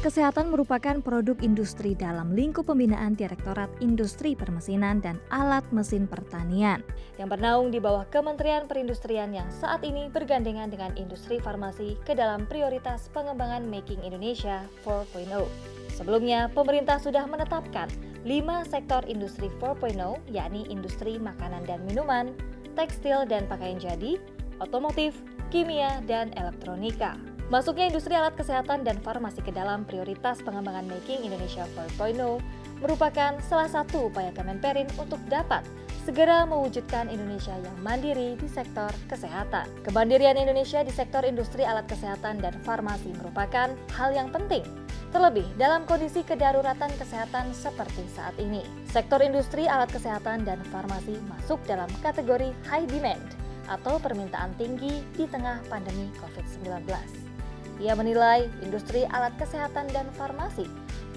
kesehatan merupakan produk industri dalam lingkup pembinaan Direktorat Industri Permesinan dan Alat Mesin Pertanian yang bernaung di bawah Kementerian Perindustrian yang saat ini bergandengan dengan industri farmasi ke dalam prioritas pengembangan Making Indonesia 4.0. Sebelumnya, pemerintah sudah menetapkan 5 sektor industri 4.0, yakni industri makanan dan minuman, tekstil dan pakaian jadi, otomotif, kimia, dan elektronika. Masuknya industri alat kesehatan dan farmasi ke dalam prioritas pengembangan Making Indonesia 4.0 merupakan salah satu upaya Kemenperin untuk dapat segera mewujudkan Indonesia yang mandiri di sektor kesehatan. Kemandirian Indonesia di sektor industri alat kesehatan dan farmasi merupakan hal yang penting, terlebih dalam kondisi kedaruratan kesehatan seperti saat ini. Sektor industri alat kesehatan dan farmasi masuk dalam kategori high demand atau permintaan tinggi di tengah pandemi COVID-19. Ia menilai industri alat kesehatan dan farmasi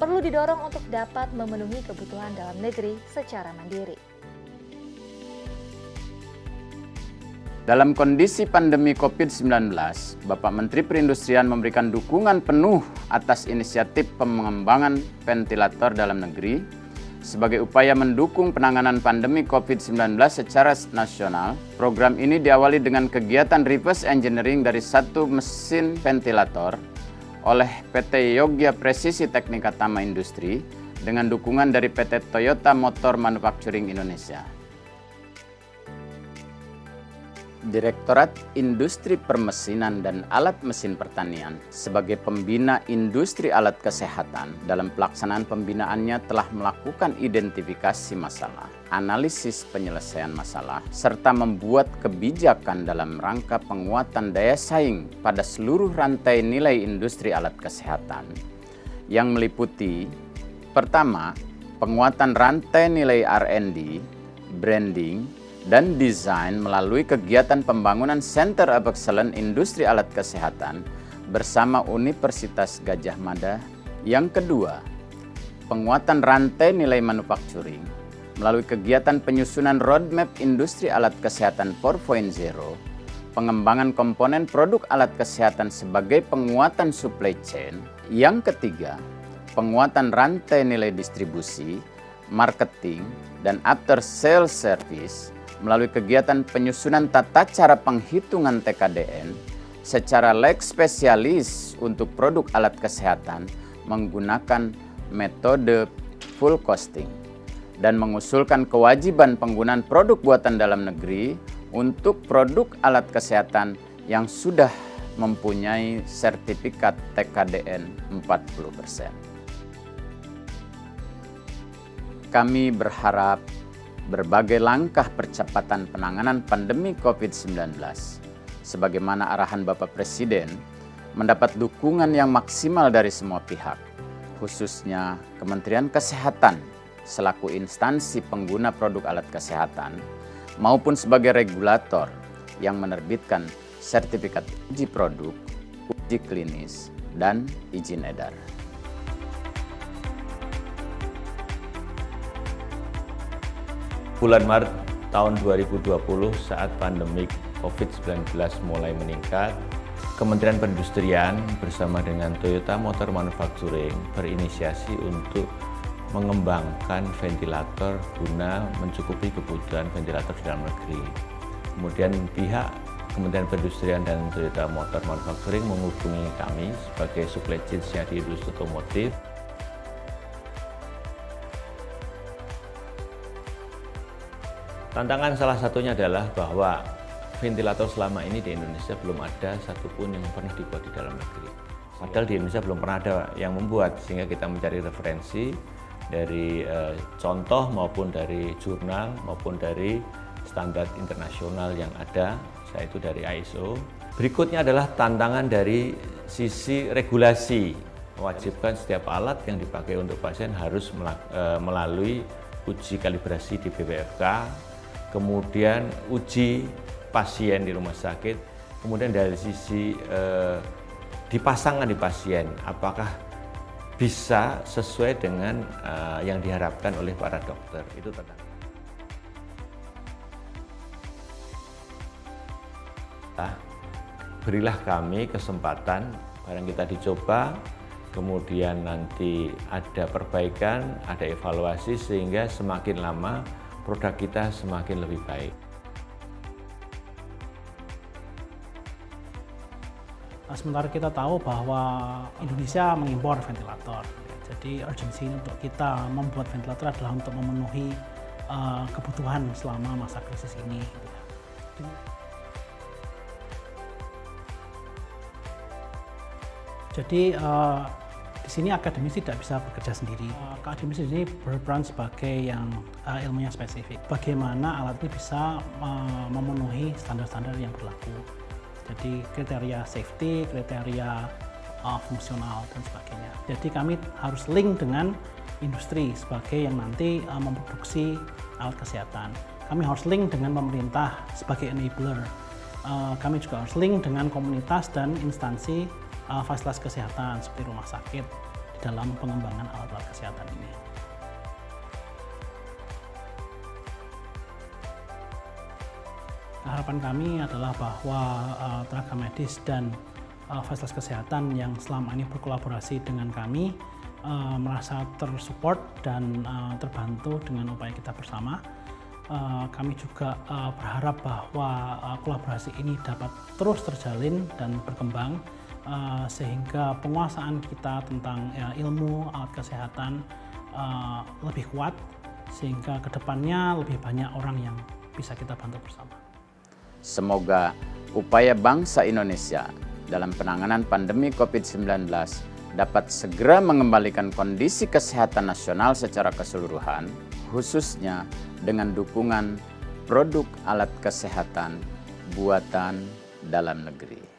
perlu didorong untuk dapat memenuhi kebutuhan dalam negeri secara mandiri. Dalam kondisi pandemi COVID-19, Bapak Menteri Perindustrian memberikan dukungan penuh atas inisiatif pengembangan ventilator dalam negeri sebagai upaya mendukung penanganan pandemi COVID-19 secara nasional. Program ini diawali dengan kegiatan reverse engineering dari satu mesin ventilator oleh PT Yogya Presisi Teknika Tama Industri dengan dukungan dari PT Toyota Motor Manufacturing Indonesia. Direktorat Industri Permesinan dan Alat Mesin Pertanian sebagai pembina industri alat kesehatan dalam pelaksanaan pembinaannya telah melakukan identifikasi masalah, analisis penyelesaian masalah, serta membuat kebijakan dalam rangka penguatan daya saing pada seluruh rantai nilai industri alat kesehatan yang meliputi: pertama, penguatan rantai nilai R&D, branding, dan desain melalui kegiatan pembangunan Center of Excellence Industri Alat Kesehatan bersama Universitas Gadjah Mada. Yang kedua, penguatan rantai nilai manufacturing melalui kegiatan penyusunan roadmap industri alat kesehatan 4.0, pengembangan komponen produk alat kesehatan sebagai penguatan supply chain. Yang ketiga, penguatan rantai nilai distribusi, marketing, dan after sales service melalui kegiatan penyusunan tata cara penghitungan TKDN secara leg spesialis untuk produk alat kesehatan menggunakan metode full costing, dan mengusulkan kewajiban penggunaan produk buatan dalam negeri untuk produk alat kesehatan yang sudah mempunyai sertifikat TKDN 40%. Kami berharap berbagai langkah percepatan penanganan pandemi COVID-19 sebagaimana arahan Bapak Presiden mendapat dukungan yang maksimal dari semua pihak, khususnya Kementerian Kesehatan selaku instansi pengguna produk alat kesehatan maupun sebagai regulator yang menerbitkan sertifikat uji produk, uji klinis, dan izin edar. Bulan Maret tahun 2020 saat pandemi COVID-19 mulai meningkat, Kementerian Perindustrian bersama dengan Toyota Motor Manufacturing berinisiasi untuk mengembangkan ventilator guna mencukupi kebutuhan ventilator di dalam negeri. Kemudian pihak Kementerian Perindustrian dan Toyota Motor Manufacturing menghubungi kami sebagai supply chain di industri otomotif. Tantangan salah satunya adalah bahwa ventilator selama ini di Indonesia belum ada satupun yang pernah dibuat di dalam negeri. Padahal di Indonesia belum pernah ada yang membuat, sehingga kita mencari referensi dari contoh maupun dari jurnal maupun dari standar internasional yang ada, yaitu dari ISO. Berikutnya adalah tantangan dari sisi regulasi, mewajibkan setiap alat yang dipakai untuk pasien harus melalui uji kalibrasi di BPFK, kemudian uji pasien di rumah sakit, kemudian dari sisi dipasangkan di pasien, apakah bisa sesuai dengan yang diharapkan oleh para dokter. Itu tentang. Berilah kami kesempatan, barang kita dicoba, kemudian nanti ada perbaikan, ada evaluasi sehingga semakin lama produk kita semakin lebih baik. Sementara kita tahu bahwa Indonesia mengimpor ventilator, jadi urgensi untuk kita membuat ventilator adalah untuk memenuhi kebutuhan selama masa krisis ini. Jadi di sini akademisi tidak bisa bekerja sendiri. Akademisi ini berperan sebagai yang ilmunya spesifik. Bagaimana alat ini bisa memenuhi standar-standar yang berlaku. Jadi kriteria safety, kriteria fungsional dan sebagainya. Jadi kami harus link dengan industri sebagai yang nanti memproduksi alat kesehatan. Kami harus link dengan pemerintah sebagai enabler. Kami juga harus link dengan komunitas dan instansi fasilitas kesehatan seperti rumah sakit di dalam pengembangan alat-alat kesehatan ini. Harapan kami adalah bahwa tenaga medis dan fasilitas kesehatan yang selama ini berkolaborasi dengan kami merasa tersupport dan terbantu dengan upaya kita bersama. Kami juga berharap bahwa kolaborasi ini dapat terus terjalin dan berkembang sehingga penguasaan kita tentang ilmu alat kesehatan lebih kuat sehingga kedepannya lebih banyak orang yang bisa kita bantu bersama. Semoga upaya bangsa Indonesia dalam penanganan pandemi COVID-19 dapat segera mengembalikan kondisi kesehatan nasional secara keseluruhan, khususnya dengan dukungan produk alat kesehatan buatan dalam negeri.